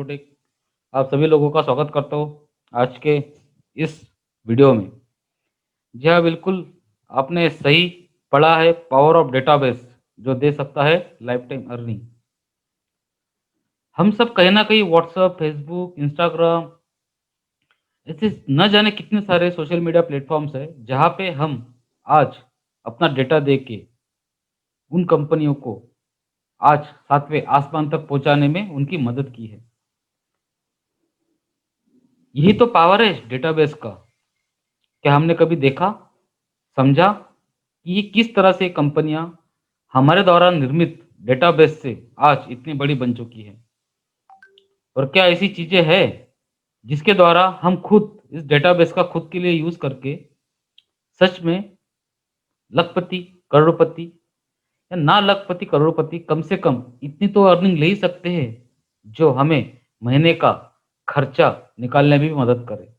Take आप सभी लोगों का स्वागत करता हूँ आज के इस वीडियो में। जी हाँ, बिल्कुल आपने सही पढ़ा है। पावर ऑफ डेटाबेस जो दे सकता है लाइफ टाइम अर्निंग। हम सब कहीं ना कहीं व्हाट्सएप, फेसबुक, इंस्टाग्राम ऐसे न जाने कितने सारे सोशल मीडिया प्लेटफॉर्म्स है जहाँ पे हम आज अपना डेटा दे के उन कंपनियों को आज सातवें आसमान तक पहुंचाने में उनकी मदद की है। यही तो पावर है डेटाबेस का। क्या हमने कभी देखा, समझा कि ये किस तरह से कंपनियां हमारे द्वारा निर्मित डेटाबेस से आज इतनी बड़ी बन चुकी है? और क्या ऐसी चीजें हैं जिसके द्वारा हम खुद इस डेटाबेस का खुद के लिए यूज करके सच में लखपति, करोड़पति या ना लखपति करोड़पति कम से कम इतनी तो अर्निंग ले ही सकते हैं जो हमें महीने का खर्चा निकालने में भी मदद करे।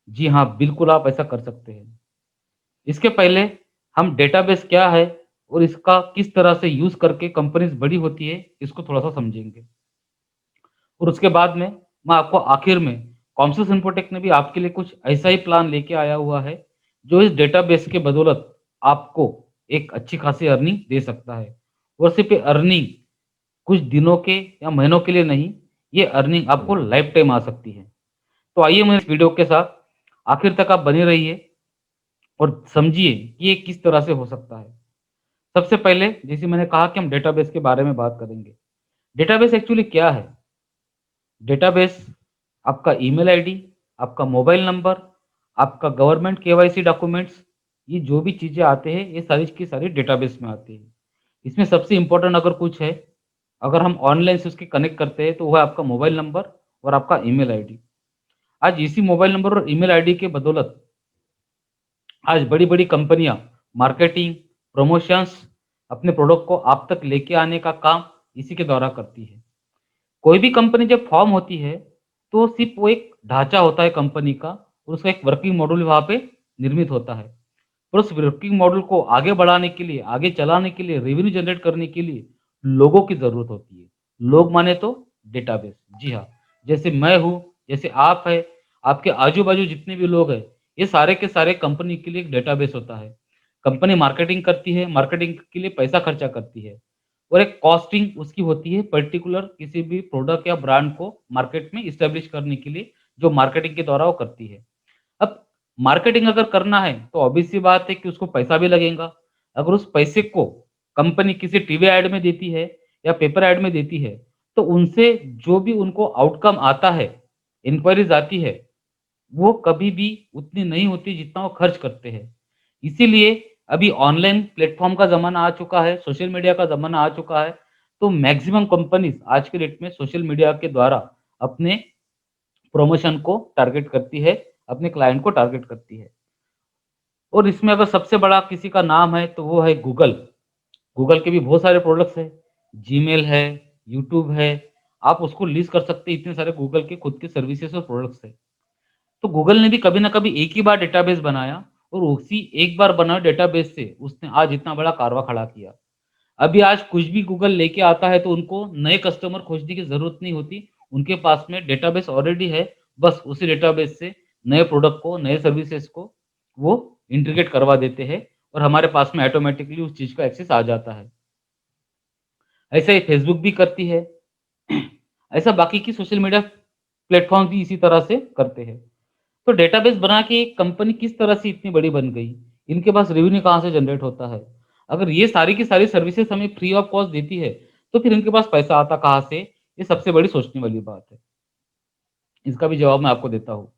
जी हाँ, बिल्कुल आप ऐसा कर सकते हैं। इसके पहले हम डेटाबेस क्या है और इसका किस तरह से यूज़ करके कंपनीज़ बड़ी होती है, इसको थोड़ा-सा समझेंगे। और उसके बाद में मैं आपको आखिर में कॉम्सस इन्फोटेक ने भी आपके लिए कुछ ऐसा ही प्लान लेके आया हुआ है, जो इस डेटाबेस के बदौलत आपको एक अच्छी खासी अर्निंग दे सकता है। और सिर्फ़ ये अर्निंग कुछ दिनों के या महीनों के लिए नहीं, ये अर्निंग आपको लाइफ़ टाइम आ सकती है। तो आइए मेरे इस वीडियो के साथ आखिर तक आप बने रहिए और समझिए कि ये किस तरह से हो सकता है। सबसे पहले जैसे मैंने कहा कि हम डेटाबेस के बारे में बात करेंगे। डेटाबेस एक्चुअली क्या है? डेटाबेस आपका ईमेल आईडी, आपका मोबाइल नंबर, आपका गवर्नमेंट केवाईसी डॉक्यूमेंट्स, ये जो भी चीज़ें आते हैं, ये सारी की सारी डेटाबेस में आती है। इसमें सबसे इम्पोर्टेंट अगर कुछ है, अगर हम ऑनलाइन से उसके कनेक्ट करते हैं, तो वो है आपका मोबाइल नंबर और आपका ईमेल आईडी। आज इसी मोबाइल नंबर और ईमेल आईडी के बदौलत आज बड़ी-बड़ी कंपनियाँ मार्केटिंग, प्रमोशंस, अपने प्रोडक्ट को आप तक लेके आने का काम इसी के द्वारा करती है। कोई भी कंपनी जब फॉर्म होती है, तो सिर्फ़ वो एक ढाँचा होता है कंपनी का और उसका एक वर्किंग मॉडल वहाँ पे निर्मित होता है। और उस वर्किंग मॉडल को आगे बढ़ाने के लिए, आगे चलाने के लिए, रेवेन्यू जनरेट करने के लिए लोगों की ज़रूरत होती है। लोग माने तो डेटाबेस। जी हाँ, जैसे मैं हूँ, जैसे आप हैं, आपके आजू-बाजू जितने भी लोग हैं, ये सारे के सारे कंपनी के लिए एक डेटाबेस होता है। कंपनी मार्केटिंग करती है, मार्केटिंग के लिए पैसा खर्चा करती है और एक कॉस्टिंग उसकी होती है पर्टिकुलर किसी भी प्रोडक्ट या ब्रांड को मार्केट में एस्टेब्लिश करने के लिए, जो मार्केटिंग के द्वारा वो करती है। अब मार्केटिंग अगर करना है तो ऑब्वियस सी बात है कि उसको पैसा भी लगेगा। अगर उस पैसे को कंपनी किसी टीवी ऐड में देती है या पेपर ऐड में देती है, तो उनसे जो भी उनको आउटकम आता है, इंक्वायरीज़ आती है, वो कभी भी उतनी नहीं होती जितना वो खर्च करते हैं। इसीलिए अभी ऑनलाइन प्लेटफ़ॉर्म का ज़माना आ चुका है, सोशल मीडिया का ज़माना आ चुका है, तो मैक्सिमम कंपनीज़ आज के डेट में सोशल मीडिया के द्वारा अपने प्रमोशन को टारगेट करती है, अपने क्लाइंट को टारगेट करती है। और इसमें अगर सबसे बड़ा किसी का नाम है तो वो है गूगल। गूगल के भी बहुत सारे प्रोडक्ट्स हैं, जीमेल है, यूट्यूब है, आप उसको लिस्ट कर सकते हैं, इतने सारे गूगल के खुद के सर्विसेज़ और प्रोडक्ट्स हैं। तो गूगल ने भी कभी ना कभी एक ही बार डेटाबेस बनाया और उसी एक बार बनाए डेटाबेस से उसने आज इतना बड़ा कारवां खड़ा किया। अभी आज कुछ भी गूगल लेके आता है तो उनको नए कस्टमर खोजने की ज़रूरत नहीं होती। उनके पास में डेटाबेस ऑलरेडी है, बस उसी डेटाबेस से नए प्रोडक्ट को, नए सर्विसेज़ को वो इंटीग्रेट करवा देते हैं और हमारे पास में ऑटोमैटिकली उस चीज़ का एक्सेस आ जाता है। ऐसा ही फेसबुक भी करती है। ऐसा बाकी की सोशल मीडिया प्लेटफ़ॉर्म भी इसी तरह से करते हैं। तो डेटाबेस बना के एक कंपनी किस तरह से इतनी बड़ी बन गई? इनके पास रेवेन्यू कहाँ से जनरेट होता है? अगर ये सारी की सारी सर्विसेज़ हमें फ्री ऑफ कॉस्ट देती है, तो फिर इनके पास पैसा आता कहाँ से? ये सबसे बड़ी सोचने वाली बात है। इसका भी जवाब मैं आपको देता हूँ।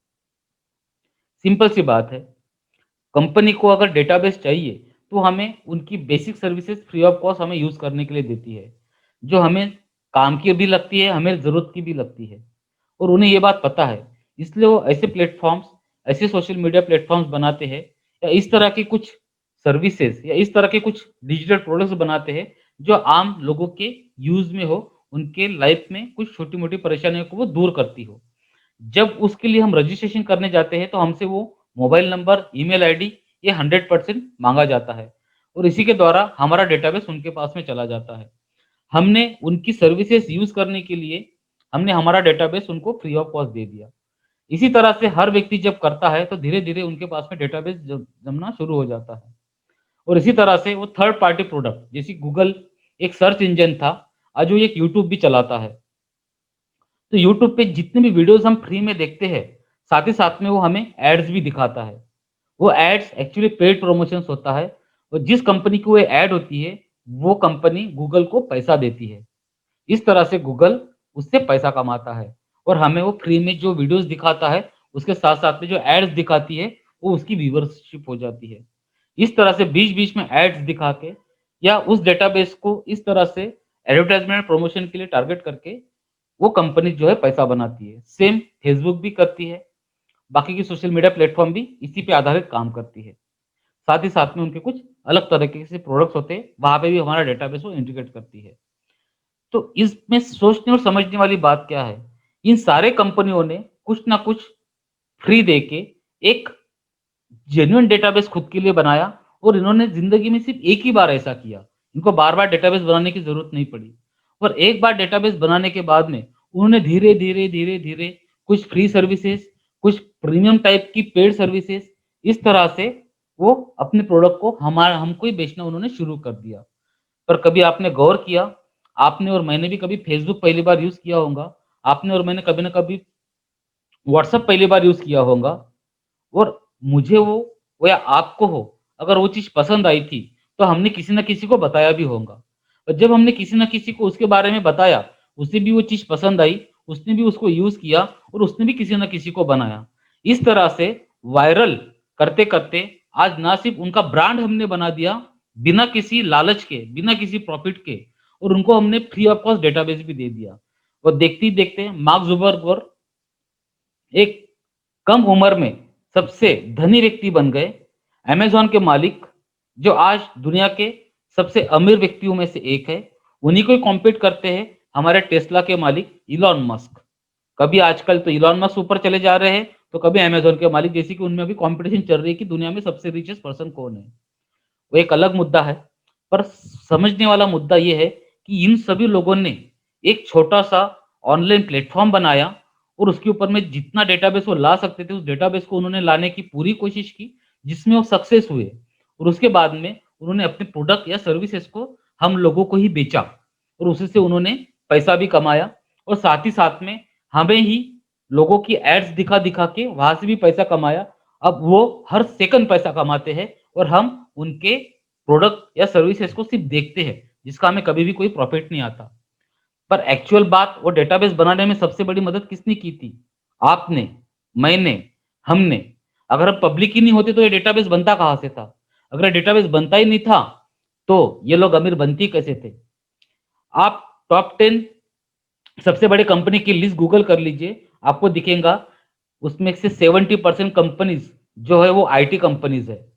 सिंपल सी बात है, कंपनी को अगर डेटाबेस चाहिए, तो हमें उनकी basic services free of cost हमें यूज़ करने के लिए देती है, जो हमें काम की भी लगती है, हमें ज़रूरत की भी लगती है। और उन्हें ये बात पता है, इसलिए वो ऐसे प्लेटफ़ॉर्म्स, ऐसे सोशल मीडिया प्लेटफ़ॉर्म्स बनाते हैं या इस तरह की कुछ सर्विसेज़ या इस तरह के कुछ डिजिटल प्रोडक्ट्स बनाते हैं, जो आम लोगों के यूज़ में हो, उनके लाइफ़ में कुछ छोटी-मोटी परेशानियों को वो दूर करती हो। जब उसके लिए हम रजिस्ट्रेशन करने जाते हैं, तो हमसे वो मोबाइल नंबर, ईमेल आईडी ये 100% माँगा जाता है और इसी के द्वारा हमारा डेटाबेस उनके पास में चला जाता है। हमने उनकी सर्विसेज़ यूज़ करने के लिए हमने हमारा डेटाबेस उनको फ्री ऑफ कॉस्ट दे दिया। इसी तरह से हर व्यक्ति जब करता है तो धीरे-धीरे उनके पास में डेटाबेस जमना शुरू हो जाता है। और इसी तरह से वो थर्ड पार्टी प्रोडक्ट जैसे गूगल एक सर्च इंजन था, आज वो एक यूट्यूब भी चलाता है। तो यूट्यूब पे जितने भी वीडियोज़ हम फ्री में देखते हैं, साथ ही साथ में वो हमें एड्स भी दिखाता है। वो एड्स एक्चुअली पेड प्रमोशंस होता है और जिस कंपनी की वो ऐड होती है, वो कंपनी गूगल को पैसा देती है। इस तरह से गूगल उससे पैसा कमाता है और हमें वो फ्री में जो वीडियोज़ दिखाता है, उसके साथ-साथ में जो एड्स दिखाती है, वो उसकी व्यूवरशिप हो जाती है। इस तरह से बीच-बीच में एड्स दिखा के या उस डेटाबेस को इस तरह से एडवर्टाइज़मेंट प्रमोशन के लिए टारगेट करके वो कंपनी जो है पैसा बनाती है। सेम फेसबुक भी करती है, बाकी की सोशल मीडिया प्लेटफ़ॉर्म भी इसी पे आधारित काम करती है। साथ ही साथ में उनके कुछ अलग तरीके से प्रोडक्ट्स होते हैं, वहाँ पे भी हमारा डेटाबेस वो इंटीग्रेट करती है। तो इसमें सोचने और समझने वाली बात क्या है? इन सारे कंपनियों ने कुछ ना कुछ फ्री देके एक जेन्युइन डेटाबेस खुद के लिए बनाया और इन्होंने ज़िंदगी में सिर्फ़ एक ही बार ऐसा किया। इनको बार-बार डेटाबेस बनाने की ज़रूरत नहीं पड़ी और एक बार डेटाबेस बनाने के बाद में उन्होंने धीरे-धीरे, धीरे-धीरे कुछ फ्री सर्विसेज़, कुछ प्रीमियम टाइप की पेड सर्विसेज़, इस तरह से वो अपने प्रोडक्ट को हमको ही बेचना उन्होंने शुरू कर दिया। पर कभी आपने गौर किया, आपने और मैंने भी कभी फेसबुक पहली बार यूज़ किया होगा, आपने और मैंने कभी न कभी व्हाट्सएप पहली बार यूज़ किया होगा और मुझे वो या आपको हो, अगर वो चीज़ पसंद आई थी, तो हमने किसी न किसी को बताया भी होगा। और जब हमने किसी न किसी को उसके बारे में बताया, उसे भी वो चीज़ पसंद आई, उसने भी उसको यूज़ किया और उसने भी किसी न किसी को बनाया। इस तरह से वायरल करते-करते आज ना सिर्फ़ उनका ब्रांड हमने बना दिया, बिना किसी लालच के, बिना किसी प्रॉफ़िट के और उनको हमने फ्री ऑफ कॉस्ट डेटाबेस भी दे दिया। और देखते ही देखते मार्क ज़ुकरबर्ग एक कम उम्र में सबसे धनी व्यक्ति बन गए। अमेज़न के मालिक जो आज दुनिया के सबसे अमीर व्यक्तियों में से एक है, उन्हीं को ही कॉम्पीट करते हैं हमारे टेस्ला के मालिक इलॉन मस्क। कभी आजकल तो इलॉन मस्क ऊपर चले जा रहे हैं, तो कभी अमेज़न के मालिक जैसे कि उनमें अभी कॉम्पिटिशन चल रही है कि दुनिया में सबसे रिचेस्ट पर्सन कौन है। वो एक अलग मुद्दा है, पर समझने वाला मुद्दा ये है कि इन सभी लोगों ने एक छोटा-सा ऑनलाइन प्लेटफ़ॉर्म बनाया और उसके ऊपर में जितना डेटाबेस वो ला सकते थे, उस डेटाबेस को उन्होंने लाने की पूरी कोशिश की, जिसमें वो सक्सेस हुए और उसके बाद में उन्होंने अपने प्रोडक्ट या सर्विसेज़ को हम लोगों को ही बेचा और उसी से उन्होंने पैसा भी कमाया और साथ ही साथ में हमें ही लोगों की एड्स दिखा-दिखा के वहाँ से भी पैसा कमाया। अब वो हर सेकंड पैसा कमाते हैं और हम उनके प्रोडक्ट या सर्विसेज़ को सिर्फ़ देखते हैं, जिसका हमें कभी भी कोई प्रॉफ़िट नहीं आता। पर एक्चुअल बात वो डेटाबेस बनाने में सबसे बड़ी मदद किसने की थी? आपने, मैंने, हमने। अगर हम पब्लिक ही नहीं होते तो ये डेटाबेस बनता कहाँ से था? अगर ये डेटाबेस बनता ही नहीं था, तो ये लोग अमीर बनते ही कैसे थे? आप टॉप 10 सबसे बड़े कंपनी की लिस्ट गूगल कर लीजिए, आपको दिखेगा उसमें से 70% कंपनीज़ जो है वो आईटी कंपनीज़ है।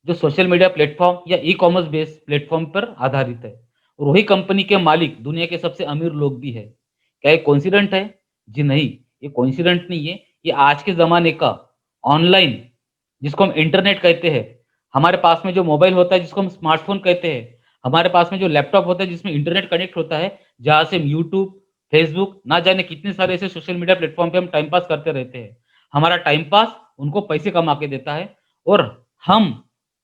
जो सोशल मीडिया प्लेटफ़ॉर्म या ई-कॉमर्स बेस्ड प्लेटफ़ॉर्म पर आधारित है और वही कंपनी के मालिक दुनिया के सबसे अमीर लोग भी हैं। क्या ये कोइंसिडेंट है? जी नहीं, ये कोइंसिडेंट नहीं है। ये आज के ज़माने का ऑनलाइन जिसको हम इंटरनेट कहते हैं, हमारे पास में जो मोबाइल होता है जिसको हम स्मार्टफ़ोन कहते हैं, हमारे पास में जो लैपटॉप होता है जिसमें इंटरनेट कनेक्ट होता है, जहाँ से हम यूट्यूब, फेसबुक ना जाने कितने सारे ऐसे सोशल मीडिया प्लेटफ़ॉर्म पे हम टाइम पास करते रहते हैं। हमारा टाइम पास उनको पैसे कमा के देता है और हम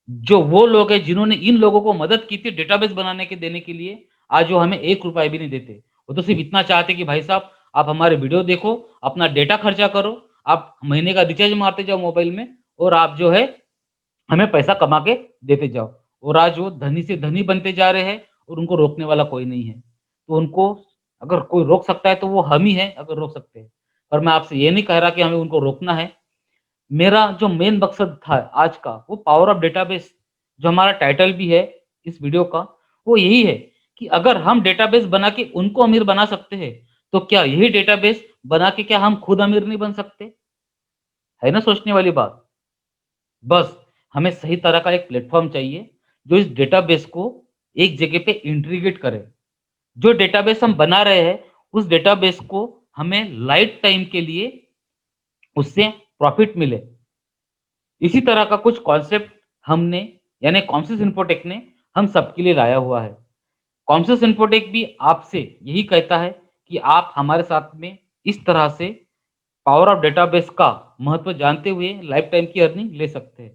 जो वो लोग हैं जिन्होंने इन लोगों को मदद की थी डेटाबेस बनाने के देने के लिए, आज वो हमें ₹1 भी नहीं देते। वो तो सिर्फ़ इतना चाहते कि भाई साहब आप हमारे वीडियो देखो, अपना डेटा खर्चा करो, आप महीने का रिचार्ज मारते जाओ मोबाइल में और आप जो है हमें पैसा कमा के देते जाओ। और आज वो धनी से धनी बनते जा रहे हैं और उनको रोकने वाला कोई नहीं है। तो उनको अगर कोई रोक सकता है तो वो हम ही हैं अगर रोक सकते हैं। पर मैं आपसे ये नहीं कह रहा कि हमें उनको रोकना है। मेरा जो मेन मकसद था आज का वो पावर ऑफ डेटाबेस जो हमारा टाइटल भी है इस वीडियो का, वो यही है कि अगर हम डेटाबेस बना के उनको अमीर बना सकते हैं, तो क्या यही डेटाबेस बना के क्या हम खुद अमीर नहीं बन सकते? है ना सोचने वाली बात। बस हमें सही तरह का एक प्लेटफ़ॉर्म चाहिए, जो इस डेटाबेस को एक जगह पे इंटीग्रेट करे। जो डेटाबेस हम बना रहे हैं, उस डेटाबेस को हमें लाइफ टाइम के लिए उससे प्रॉफ़िट मिले। इसी तरह का कुछ कॉन्सेप्ट हमने यानी कॉन्शस इन्फोटेक ने हम सबके लिए लाया हुआ है। कॉन्शस इन्फोटेक भी आपसे यही कहता है कि आप हमारे साथ में इस तरह से पावर ऑफ डेटाबेस का महत्व जानते हुए लाइफ टाइम की अर्निंग ले सकते हैं।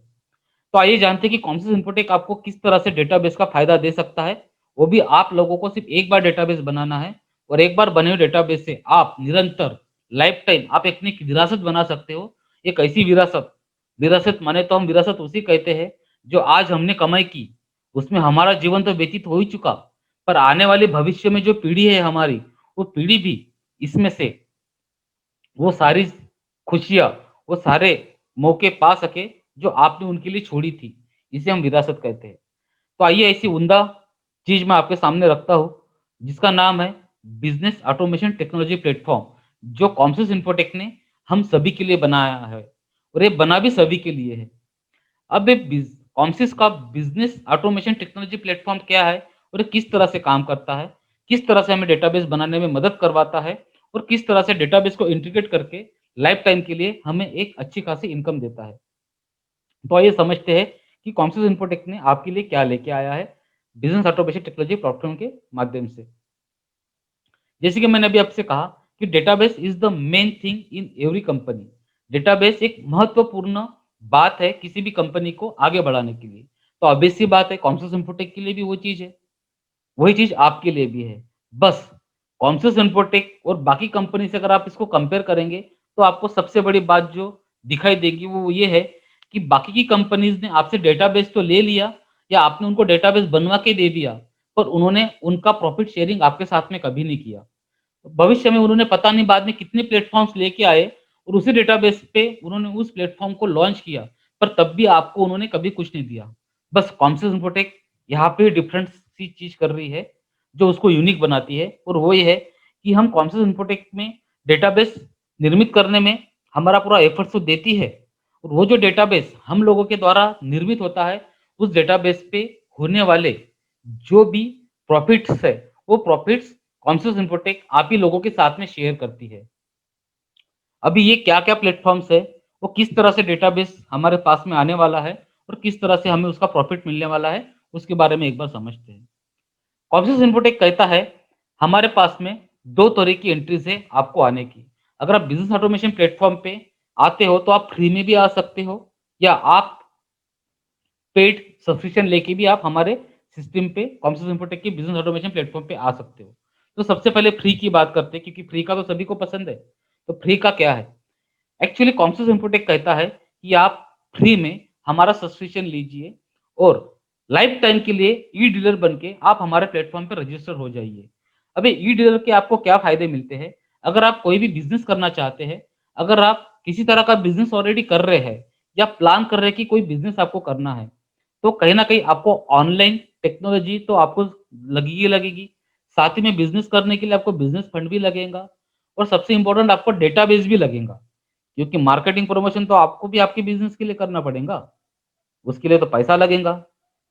तो आइए जानते हैं कि कॉन्शियस इन्फोटेक आपको किस तरह से डेटाबेस का फ़ायदा दे सकता है। वो भी आप लोगों को सिर्फ़ एक बार डेटाबेस बनाना है और एक बार बने हुए डेटाबेस से आप निरंतर लाइफ़ टाइम आप अपनी एक विरासत बना सकते हो। एक ऐसी विरासत, विरासत माने तो हम विरासत उसी कहते हैं जो आज हमने कमाई की, उसमें हमारा जीवन तो व्यतीत हो ही चुका, पर आने वाले भविष्य में जो पीढ़ी है हमारी, वो पीढ़ी भी इसमें से वो सारी खुशियाँ, वो सारे मौके पा सके जो आपने उनके लिए छोड़ी थी। इसे हम विरासत कहते हैं। तो आइए ऐसी उम्दा चीज़ मैं आपके सामने रखता हूँ, जिसका नाम है बिज़नेस ऑटोमेशन टेक्नोलॉजी प्लेटफ़ॉर्म, जो कॉम्सस इन्फोटेक ने हम सभी के लिए बनाया है और ये बना भी सभी के लिए है। अब ये कॉम्सिस का बिज़नेस ऑटोमेशन टेक्नोलॉजी प्लेटफ़ॉर्म क्या है और ये किस तरह से काम करता है? किस तरह से हमें डेटाबेस बनाने में मदद करवाता है और किस तरह से डेटाबेस को इंटीग्रेट करके लाइफ़ टाइम के लिए हमें एक अच्छी खासी इनकम देता है। तो आइए समझते हैं कि कॉम्सिस इन्फोटेक ने आपके लिए क्या लेके आया है, बिज़नेस ऑटोमेशन टेक्नोलॉजी प्लेटफ़ॉर्म के माध्यम से। जैसे कि मैंने अभी आपसे कहा कि database is the main thing in every company. Database एक महत्वपूर्ण बात है किसी भी कंपनी को आगे बढ़ाने के लिए। तो ऑब्वियस सी बात है कॉम्सस इन्फोटेक के लिए भी वो चीज़ है, वही चीज़ आपके लिए भी है। बस कॉम्सस इन्फोटेक और बाकी कंपनी से अगर आप इसको कंपेयर करेंगे, तो आपको सबसे बड़ी बात जो दिखाई देगी वो ये है कि बाकी की कंपनीज़ ने आपसे डेटाबेस तो ले लिया या आपने उनको डेटाबेस बनवा के दे दिया, पर उन्होंने उनका प्रॉफिट शेयरिंग आपके साथ में कभी नहीं किया। भविष्य में उन्होंने पता नहीं बाद में कितने प्लेटफ़ॉर्म्स लेके आए और उसी डेटाबेस पे उन्होंने उस प्लेटफ़ॉर्म को लॉन्च किया, पर तब भी आपको उन्होंने कभी कुछ नहीं दिया। बस कॉम्सस इन्फोटेक यहाँ पे डिफरेंट सी चीज़ कर रही है, जो उसको यूनिक बनाती है और वो ये है कि हम कॉम्सस इन्फोटेक में डेटाबेस निर्मित करने में हमारा पूरा एफर्ट्स तो देती है और वो जो डेटाबेस हम लोगों के द्वारा निर्मित होता है, उस डेटाबेस पे होने वाले जो भी प्रॉफ़िट्स है, वो प्रॉफ़िट्स कॉन्शियस इन्फोटेक आप ही लोगों के साथ में शेयर करती है। अभी ये क्या-क्या प्लेटफ़ॉर्म्स है, वो किस तरह से डेटाबेस हमारे पास में आने वाला है और किस तरह से हमें उसका प्रॉफ़िट मिलने वाला है, उसके बारे में एक बार समझते हैं। कॉन्शियस इन्फोटेक कहता है, हमारे पास में 2 तरह की एंट्रीज़ है आपको आने की। अगर आप बिज़नेस ऑटोमेशन प्लेटफ़ॉर्म पे आते हो, तो आप फ्री में भी आ सकते हो या आप पेड सब्सक्रिप्शन लेके भी आप हमारे सिस्टम पे कॉम्सस इन्फोटेक के बिज़नेस ऑटोमेशन प्लेटफ़ॉर्म पे आ सकते हो। तो सबसे पहले फ्री की बात करते हैं क्योंकि फ्री का तो सभी को पसंद है। तो फ्री का क्या है? एक्चुअली कॉम्सस इन्फोटेक कहता है कि आप फ्री में हमारा सब्सक्रिप्शन लीजिए और लाइफ टाइम के लिए ई-डीलर बन के आप हमारे प्लेटफ़ॉर्म पे रजिस्टर हो जाइए। अब ये ई-डीलर के आपको क्या फ़ायदे मिलते हैं? अगर आप कोई भी बिज़नेस करना चाहते हैं, अगर आप किसी तरह का बिज़नेस ऑलरेडी कर रहे हैं या प्लान कर रहे हैं कि कोई बिज़नेस आपको करना है, तो कहीं न कहीं आपको ऑनलाइन टेक्नोलॉजी तो आपको लगेगी ही लगेगी। साथ ही में बिज़नेस करने के लिए आपको बिज़नेस फंड भी लगेगा और सबसे इम्पोर्टेंट आपको डेटाबेस भी लगेगा। क्योंकि मार्केटिंग प्रमोशन तो आपको भी आपके बिज़नेस के लिए करना पड़ेगा, उसके लिए तो पैसा लगेगा।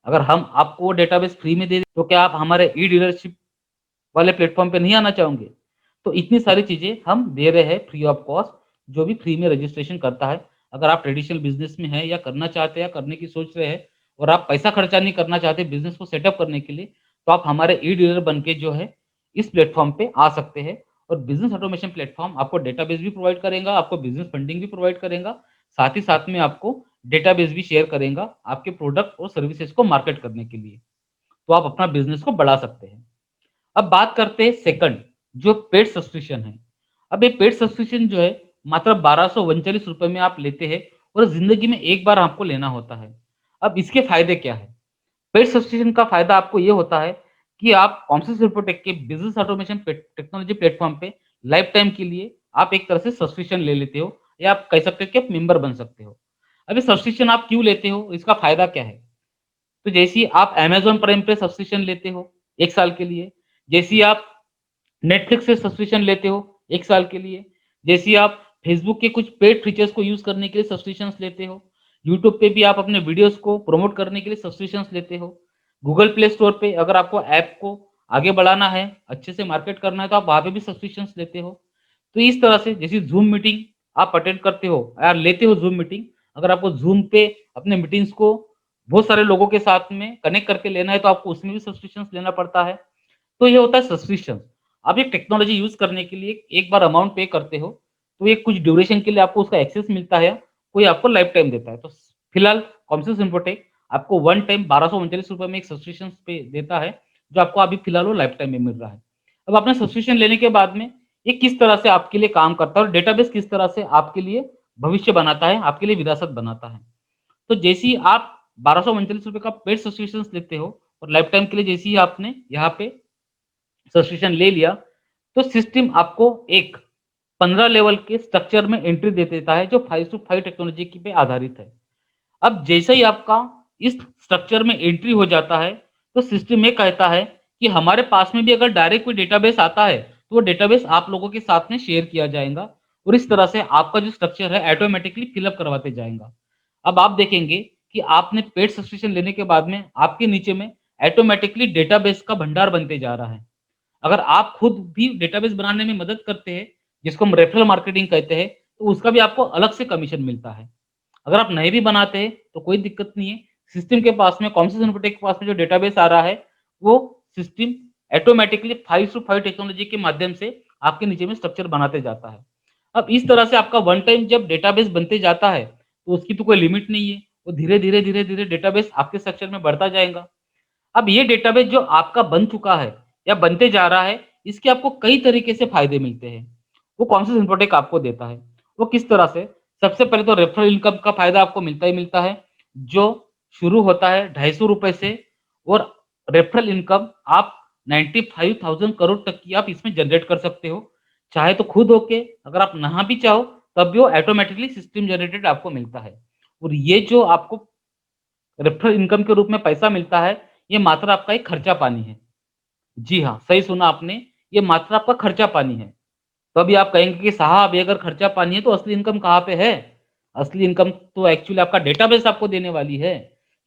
अगर हम आपको वो डेटाबेस फ्री में दे दें, तो क्या आप हमारे ई-डीलरशिप वाले प्लेटफ़ॉर्म पे नहीं आना चाहोगे? तो इतनी सारी चीज़ें हम दे रहे हैं फ्री ऑफ कॉस्ट, जो भी फ्री में रजिस्ट्रेशन करता है। अगर आप ट्रेडिशनल बिज़नेस में हैं या करना चाहते हैं या करने की सोच रहे हैं और आप पैसा खर्चा नहीं करना चाहते बिज़नेस को सेटअप करने के लिए, तो आप हमारे ई-डीलर बन के जो है, इस प्लेटफ़ॉर्म पे आ सकते हैं और बिज़नेस ऑटोमेशन प्लेटफ़ॉर्म आपको डेटाबेस भी प्रोवाइड करेगा, आपको बिज़नेस फंडिंग भी प्रोवाइड करेगा, साथ ही साथ में आपको डेटाबेस भी शेयर करेगा, आपके प्रोडक्ट और सर्विसेज़ को मार्केट करने के लिए। तो आप अपना बिज़नेस को बढ़ा सकते हैं। अब बात करते हैं सेकंड जो पेड सब्सक्रिप्शन है। अब ये पेड सब्सक्रिप्शन जो है मात्र ₹1239 में आप लेते हैं और ज़िंदगी में एक बार आपको लेना होता है। अब इसके फ़ायदे क्या हैं? पेड सब्सक्रिप्शन का फ़ायदा आपको ये होता है कि आप कॉम्सस इन्फोटेक के बिज़नेस ऑटोमेशन टेक्नोलॉजी प्लेटफ़ॉर्म पे लाइफ़ टाइम के लिए आप एक तरह से सब्सक्रिप्शन ले लेते हो या आप कह सकते हो कि आप मेंबर बन सकते हो। अब ये सब्सक्रिप्शन आप क्यों लेते हो? इसका फ़ायदा क्या है? तो जैसे ही आप अमेज़न प्राइम पे सब्सक्रिप्शन लेते हो 1 साल के लिए, जैसे ही आप नेटफ्लिक्स से सब्सक्रिप्शन लेते हो 1 साल के लिए, जैसे ही आप फेसबुक के कुछ पेड फीचर्स को यूज़ करने के लिए सब्सक्रिप्शंस लेते हो, यूट्यूब पे भी आप अपने वीडियोज़ को प्रमोट करने के लिए सब्सक्रिप्शंस लेते हो, गूगल प्ले स्टोर पे अगर आपको ऐप को आगे बढ़ाना है, अच्छे से मार्केट करना है, तो आप वहाँ पे भी सब्सक्रिप्शंस लेते हो। तो इस तरह से जैसे ज़ूम मीटिंग आप अटेंड करते हो या लेते हो ज़ूम मीटिंग, अगर आपको ज़ूम पे अपने मीटिंग्स को बहुत सारे लोगों के साथ में कनेक्ट करके लेना है, तो आपको उसमें भी सब्सक्रिप्शंस लेना पड़ता है। तो ये होता है सब्सक्रिप्शन। आप एक टेक्नोलॉजी यूज़ करने के लिए एक बार अमाउंट पे करते हो, तो ये कुछ ड्यूरेशन के लिए आपको उसका एक्सेस मिलता है, कोई आपको लाइफ टाइम देता है। तो फिलहाल कॉम्सस इन्फोटेक आपको वन टाइम ₹1239 में एक सब्सक्रिप्शन पे देता है, जो आपको अभी फिलहाल वो लाइफ टाइम में मिल रहा है। अब आपने सब्सक्रिप्शन लेने के बाद में ये किस तरह से आपके लिए काम करता है और डेटाबेस किस तरह से आपके लिए भविष्य बनाता है, आपके लिए विरासत बनाता है। तो जैसे ही आप ₹1239 का पेड सब्सक्रिप्शंस लेते हो और लाइफ टाइम के लिए जैसे ही आपने यहाँ पे सब्सक्रिप्शन ले लिया, तो सिस्टम आपको एक 15 लेवल के स्ट्रक्चर में एंट्री दे देता है, जो 5 टू 5 टेक्नोलॉजी की पे आधारित है। अब जैसे ही आपका इस स्ट्रक्चर में एंट्री हो जाता है, तो सिस्टम ये कहता है कि हमारे पास में भी अगर डायरेक्ट कोई डेटाबेस आता है, तो वो डेटाबेस आप लोगों के साथ में शेयर किया जाएगा और इस तरह से आपका जो स्ट्रक्चर है ऑटोमैटिकली फिल अप करवाते जाएगा। अब आप देखेंगे कि आपने पेड सब्सक्रिप्शन लेने के बाद में आपके नीचे में ऑटोमैटिकली डेटाबेस का भंडार बनते जा रहा है। अगर आप खुद भी डेटाबेस बनाने में मदद करते हैं, जिसको हम रेफरल मार्केटिंग कहते हैं, तो उसका भी आपको अलग से कमीशन मिलता है। अगर आप नहीं भी बनाते हैं, तो कोई दिक्कत नहीं है। सिस्टम के पास में कॉम्सस इन्फोटेक के पास में जो डेटाबेस आ रहा है, वो सिस्टम ऑटोमैटिकली 5 टू 5 टेक्नोलॉजी के माध्यम से आपके नीचे में स्ट्रक्चर बनाते जाता है। अब इस तरह से आपका वन टाइम जब डेटाबेस बनते जाता है, तो उसकी तो कोई लिमिट नहीं है। वो धीरे-धीरे, धीरे-धीरे डेटाबेस आपके स्ट्रक्चर में बढ़ता जाएगा। अब ये डेटाबेस जो आपका बन चुका है या बनते जा रहा है, इसके आपको कई तरीके से फ़ायदे मिलते हैं। वो कॉन्शियस इन्फोटेक आपको देता है। वो किस तरह से? सबसे पहले तो रेफरल इनकम का फ़ायदा आपको मिलता ही मिलता है, जो शुरू होता है ₹250 से और रेफरल इनकम आप 95,000 करोड़ तक की आप इसमें जनरेट कर सकते हो। चाहे तो खुद होके, अगर आप ना भी चाहो, तब भी वो ऑटोमैटिकली सिस्टम जनरेटेड आपको मिलता है। और ये जो आपको रेफरल इनकम के रूप में पैसा मिलता है, ये मात्र आपका एक खर्चा पानी है। जी हाँ, सही सुना आपने, ये मात्र आपका खर्चा पानी है। तो अभी आप कहेंगे कि साहब ये अगर खर्चा पानी है तो असली इनकम कहाँ पे है? असली इनकम तो एक्चुअली आपका डेटाबेस आपको देने वाली है।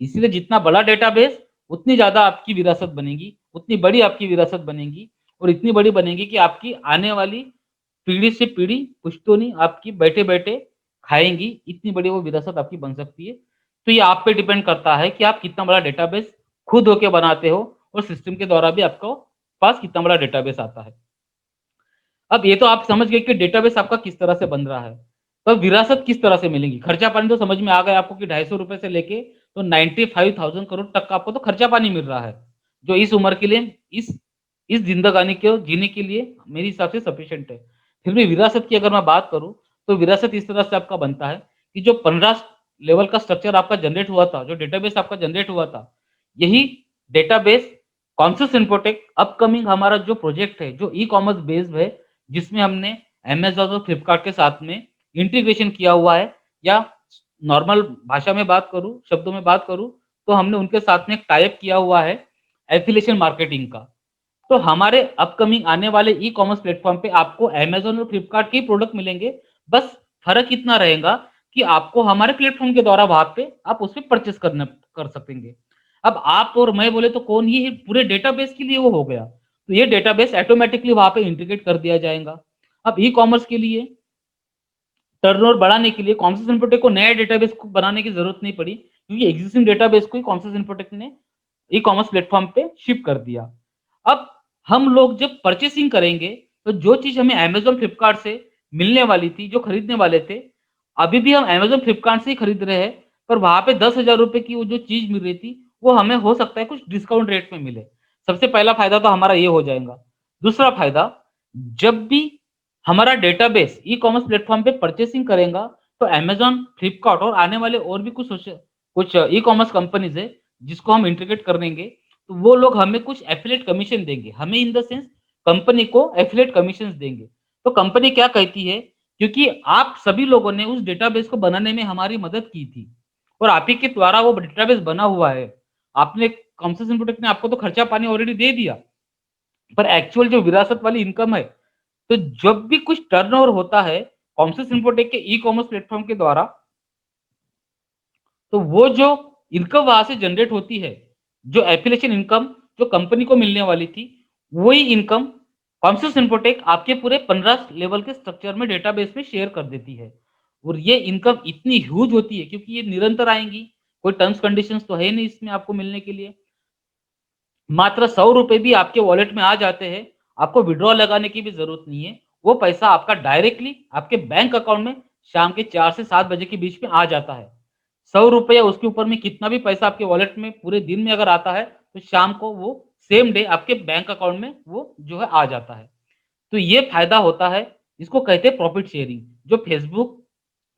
इसीलिए जितना बड़ा डेटाबेस, उतनी ज़्यादा आपकी विरासत बनेगी, उतनी बड़ी आपकी विरासत बनेगी और इतनी बड़ी बनेगी कि आपकी आने वाली पीढ़ी से पीढ़ी पुश्तोनी आपकी बैठे-बैठे खाएँगी, इतनी बड़ी वो विरासत आपकी बन सकती है। तो ये आप पे डिपेंड करता है कि आप कितना बड़ा डेटाबेस खुद होके बनाते हो और सिस्टम के द्वारा भी आपको पास कितना बड़ा डेटाबेस आता है। अब ये तो आप समझ गए कि डेटाबेस आपका किस तरह से बन रहा है। तो विरासत किस तरह से मिलेगी? खर्चा पानी तो समझ में आ गया आपको कि ₹250 से लेके तो 95,000 करोड़ तक का आपको तो खर्चा पानी मिल रहा है, जो इस उम्र के लिए इस ज़िंदगानी को जीने के लिए मेरे हिसाब से सफिशिएंट है। फिर भी विरासत की अगर मैं बात करूँ, तो विरासत इस तरह से आपका बनता है कि जो 15 लेवल का स्ट्रक्चर आपका जनरेट हुआ था, जो डेटाबेस आपका जनरेट हुआ था, यही डेटाबेस कॉन्शस इन्फोटेक अपकमिंग हमारा जो प्रोजेक्ट है, जो ई-कॉमर्स बेस्ड है, जिसमें हमने अमेज़न और फ्लिपकार्ट के साथ में इंटीग्रेशन किया हुआ है या नॉर्मल भाषा में बात करूँ, शब्दों में बात करूँ, तो हमने उनके साथ में एक टाई अप किया हुआ है एफिलिएशन मार्केटिंग का। तो हमारे अपकमिंग आने वाले ई-कॉमर्स प्लेटफ़ॉर्म पे आपको अमेज़न और फ्लिपकार्ट के ही प्रोडक्ट मिलेंगे। बस फ़र्क इतना रहेगा कि आपको हमारे प्लेटफ़ॉर्म के द्वारा वहाँ पे आप उसपे परचेज़ कर सकेंगे। अब आप और मैं बोले तो कौन ये पूरे डेटाबेस के लिए वो हो गया। तो ये डेटाबेस ऑटोमैटिकली वहाँ पे इंटीग्रेट कर दिया जाएगा। अब ई-कॉमर्स के लिए टर्नओवर बढ़ाने के लिए कॉन्शस इन्फोटेक को नया डेटाबेस को बनाने की ज़रूरत नहीं पड़ी, क्योंकि एक्जिस्टिंग डेटाबेस को ही कॉन्शस इन्फोटेक ने ई-कॉमर्स प्लेटफ़ॉर्म पे शिप कर दिया। अब हम लोग जब परचेसिंग करेंगे, तो जो चीज़ हमें अमेज़न, फ्लिपकार्ट से मिलने वाली थी, जो खरीदने वाले थे, अभी भी हम अमेज़न, फ्लिपकार्ट से ही खरीद रहे हैं, पर वहाँ पे ₹10,000 की वो जो चीज़ मिल रही थी, वो हमें हो सकता है कुछ डिस्काउंट रेट में मिले। सबसे पहला फ़ायदा तो हमारा ये हो जाएगा। दूसरा फ़ायदा, जब भी हमारा डेटाबेस ई-कॉमर्स प्लेटफ़ॉर्म पे परचेसिंग करेगा, तो अमेज़न, फ्लिपकार्ट और आने वाले और भी कुछ ई-कॉमर्स कंपनीज़ है, जिसको हम इंटीग्रेट कर देंगे, तो वो लोग हमें कुछ एफ़िलिएट कमीशन देंगे। हमें इन द सेंस कंपनी को एफ़िलिएट कमीशंस देंगे। तो कंपनी क्या कहती है, क्योंकि आप सभी लोगों ने उस डेटाबेस को बनाने में हमारी मदद की थी और आप ही के द्वारा वो डेटाबेस बना हुआ है। आपने कॉम्सस इन्फोटेक ने आपको तो खर्चा पानी ऑलरेडी दे दिया, पर एक्चुअल जो विरासत वाली इनकम है, तो जब भी कुछ टर्नओवर होता है, कॉम्सस इन्फोटेक के ई-कॉमर्स प्लेटफ़ॉर्म के द्वारा, तो वो जो इनकम वहाँ से जनरेट होती है, जो एफ़िलिएशन इनकम जो कंपनी को मिलने वाली थी, वही इनकम कॉन्शस इन्फोटेक आपके पूरे 15 लेवल के स्ट्रक्चर में डेटाबेस में शेयर कर देती है। और ये इनकम इतनी ह्यूज होती है क्योंकि ये निरंतर आएँगी, कोई टर्म्स कंडीशंस तो है नहीं इसमें आपको मिलने के लिए। मात्र ₹100 भी आपके वॉलेट में आ जाते हैं, आपको विथड्रॉ लगाने की भी ज़रूरत नहीं है। वो पैसा आपका डायरेक्टली आपके बैंक अकाउंट में शाम के 4 से 7 बजे के बीच में आ जाता है। ₹100 उसके ऊपर में कितना भी पैसा आपके वॉलेट में पूरे दिन में अगर आता है, तो शाम को वो सेम डे आपके बैंक अकाउंट में वो जो है आ जाता है। तो ये फ़ायदा होता है, इसको कहते हैं प्रॉफिट शेयरिंग, जो फेसबुक,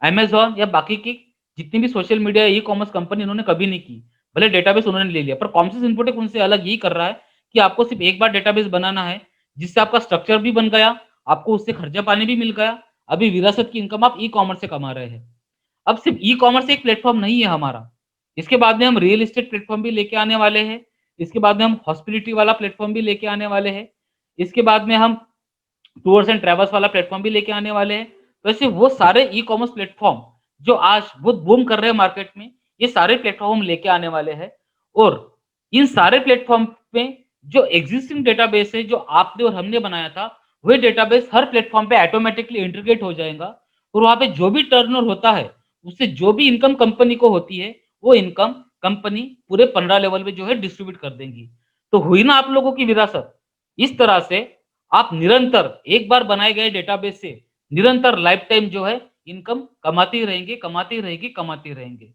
अमेज़न या बाकी की जितनी भी सोशल मीडिया, ई-कॉमर्स कंपनी इन्होंने कभी नहीं की। भले डेटाबेस उन्होंने ले लिया, पर कॉम्प्सिस इन्फोटेक उनसे अलग यही कर रहा है कि आपको सिर्फ़ एक बार डेटाबेस बनाना है, जिससे आपका स्ट्रक्चर भी बन गया, आपको उससे खर्चा-पानी भी मिल गया। अभी विरासत की इनकम आप ई-कॉमर्स से कमा रहे हैं। अब सिर्फ़ ई-कॉमर्स एक प्लेटफ़ॉर्म नहीं है हमारा, इसके बाद में हम रियल एस्टेट प्लेटफ़ॉर्म भी लेके आने वाले हैं, इसके बाद में हम हॉस्पिटैलिटी वाला प्लेटफ़ॉर्म भी लेके आने वाले हैं, इसके बाद में हम टूर्स एंड ट्रैवल्स वाला प्लेटफ़ॉर्म भी लेके आने वाले हैं। वैसे वो सारे ई-कॉमर्स प्लेटफ़ॉर्म जो आज बहुत बूम कर रहे हैं मार्केट में, ये सारे प्लेटफ़ॉर्म हम लेके आने वाले हैं और इन सारे प्लेटफ़ॉर्म में जो एक्जिस्टिंग डेटाबेस है, जो आपने और हमने बनाया था, वही डेटाबेस हर प्लेटफ़ॉर्म पे ऑटोमैटिकली इंटीग्रेट हो जाएगा और वहाँ पे जो भी टर्नओवर होता है, उससे जो भी इनकम कंपनी को होती है, वो इनकम कंपनी पूरे 15 लेवल पे जो है डिस्ट्रीब्यूट कर देंगी। तो हुई ना आप लोगों की विरासत। इस तरह से आप निरंतर एक बार बनाए गए डेटाबेस से निरंतर लाइफ टाइम जो है इनकम कमाते ही रहेंगे, कमाते ही रहेंगे, कमाते ही रहेंगे।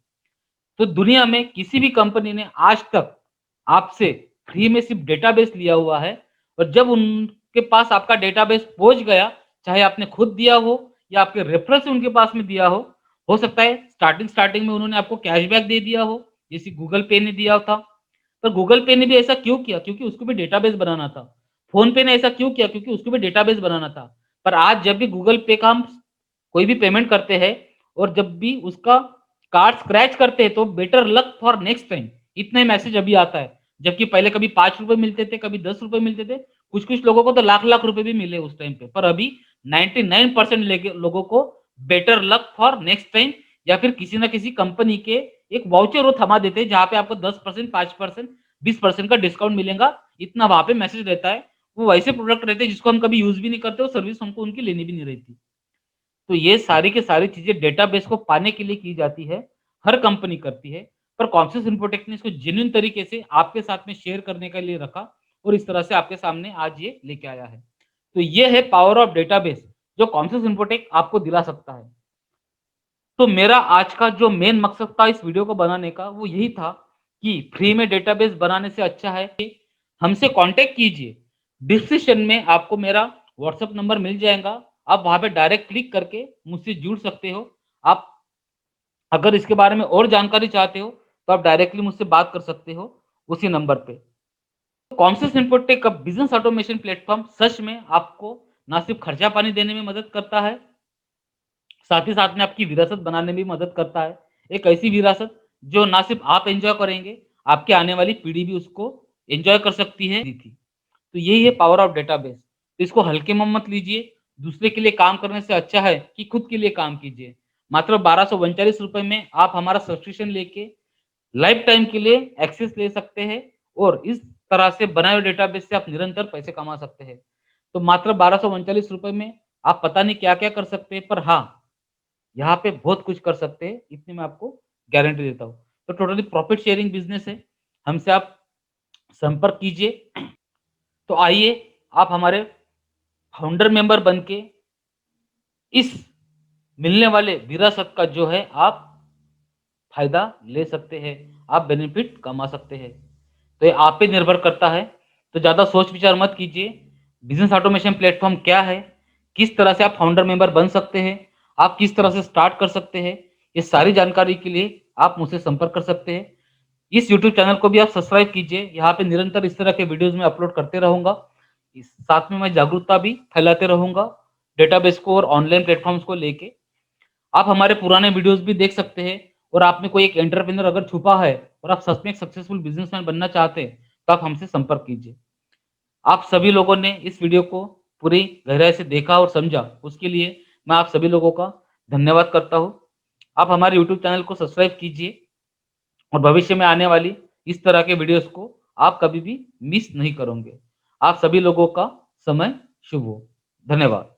तो दुनिया में किसी भी कंपनी ने आज तक आपसे फ्री में सिर्फ डेटाबेस लिया हुआ है और जब उनके पास आपका डेटाबेस पहुंच गया, चाहे आपने खुद दिया हो या आपके रेफरल से उनके पास में दिया हो सकता है स्टार्टिंग में उन्होंने आपको कैशबैक दे दिया हो, जैसे गूगल पे ने दिया था। पर गूगल पे ने भी ऐसा क्यों किया? क्योंकि उसको भी डेटाबेस बनाना था। फ़ोन पे ने ऐसा क्यों किया? क्योंकि उसको भी डेटाबेस बनाना था। पर आज जब भी गूगल पे का हम कोई भी पेमेंट करते हैं और जब भी उसका कार्ड स्क्रैच करते हैं तो better luck for next time इतना ही मैसेज अभी आता है। जबकि पहले कभी ₹5 मिलते थे, कभी ₹10 मिलते थे। कुछ-कुछ लोगों को तो लाख-लाख रुपए भी मिले उस टाइम पे। पर अभी 99% लेके लोगों को better luck for next time या फिर किसी न किसी कंपनी के एक वाउचर वो थमा देते हैं जहाँ पे आपको 10%, 5%, 20% का डिस्काउंट मिलेगा। इतना वहाँ पे मैसेज रहता है। वो वैसे प्रोडक्ट रहते हैं जिसको हम कभी यूज़ भी नहीं करते और सर्विस हमको उनकी लेनी भी नहीं रहती। तो ये सारी की सारी चीज़ें डेटाबेस को पाने के लिए की जाती है, हर कंपनी करती है, पर कॉन्शियस इन्फोटेक ने इसको जेन्युइन तरीके से आपके साथ में शेयर करने के लिए रखा और इस तरह से आपके सामने आज ये लेके आया है। तो ये है पावर ऑफ डेटाबेस जो कॉन्शियस इन्फोटेक आपको दिला सकता है। तो मेरा आज का जो मेन मकसद था इस वीडियो को बनाने का वो यही था कि फ्री में डेटाबेस बनाने से अच्छा है कि हमसे कांटेक्ट कीजिए। डिस्क्रिप्शन में आपको मेरा व्हाट्सएप नंबर मिल जाएगा। आप वहाँ पे डायरेक्ट क्लिक करके मुझसे जुड़ सकते हो। आप अगर इसके बारे में और जानकारी चाहते हो तो आप डायरेक्टली मुझसे बात कर सकते हो उसी नंबर पे। कॉन्शियस इन्फोटेक का बिज़नेस ऑटोमेशन प्लेटफ़ॉर्म सच में आपको ना सिर्फ़ खर्चा पानी देने में मदद करता है साथ ही साथ में आपकी विरासत बनाने में भी मदद करता है। एक ऐसी विरासत जो ना सिर्फ़ आप एन्जॉय करेंगे, आपकी आने वाली पीढ़ी भी उसको एन्जॉय कर सकती है। तो यही है पावर ऑफ डेटाबेस। तो इसको हल्के में मत लीजिए, दूसरे के लिए काम करने से अच्छा है कि खुद के लिए काम कीजिए। मात्र ₹1239 में आप हमारा सब्सक्रिप्शन लेके लाइफ़ टाइम के लिए एक्सेस ले सकते हैं और इस तरह से बनाए हुए डेटाबेस से आप निरंतर पैसे कमा सकते हैं। तो मात्र ₹1239 में आप पता नहीं क्या-क्या कर सकते हैं, पर हाँ, यहाँ पे बहुत कुछ कर सकते हैं, इतनी मैं आपको गारंटी देता हूँ। तो टोटली प्रॉफिट शेयरिंग बिज़नेस है, हमसे आप संपर्क कीजिए। तो आइए आप हमारे फाउंडर मेंबर बन के इस मिलने वाले विरासत का जो है आप फ़ायदा ले सकते हैं, आप बेनिफिट कमा सकते हैं। तो ये आप पे निर्भर करता है, तो ज़्यादा सोच-विचार मत कीजिए। बिज़नेस ऑटोमेशन प्लेटफ़ॉर्म क्या है? किस तरह से आप फाउंडर मेंबर बन सकते हैं? आप किस तरह से स्टार्ट कर सकते हैं? ये सारी जानकारी के लिए आप मुझसे संपर्क कर सकते हैं। इस यूट्यूब चैनल को भी आप सब्सक्राइब कीजिए, यहाँ पे निरंतर इस तरह के वीडियोज़ मैं अपलोड करते रहूँगा। इस साथ में मैं जागरूकता भी फैलाते रहूँगा, डेटाबेस को और ऑनलाइन प्लेटफ़ॉर्म्स को लेके। आप हमारे पुराने वीडियोज़ भी देख सकते हैं और आप में कोई एक एंटरप्रेन्योर अगर छुपा है और आप सच में एक सक्सेसफुल बिज़नेसमैन बनना चाहते हैं, तो आप हमसे संपर्क कीजिए। आप सभी लोगों ने इस वीडियो को पूरी गहराई से देखा और समझा, उसके लिए मैं आप सभी लोगों का धन्यवाद करता हूँ। आप हमारे यूट्यूब चैनल को सब्सक्राइब कीजिए और भविष्य में आने वाली इस तरह के वीडियोज़ को आप कभी भी मिस नहीं करोगे। आप सभी लोगों का समय शुभ हो। धन्यवाद।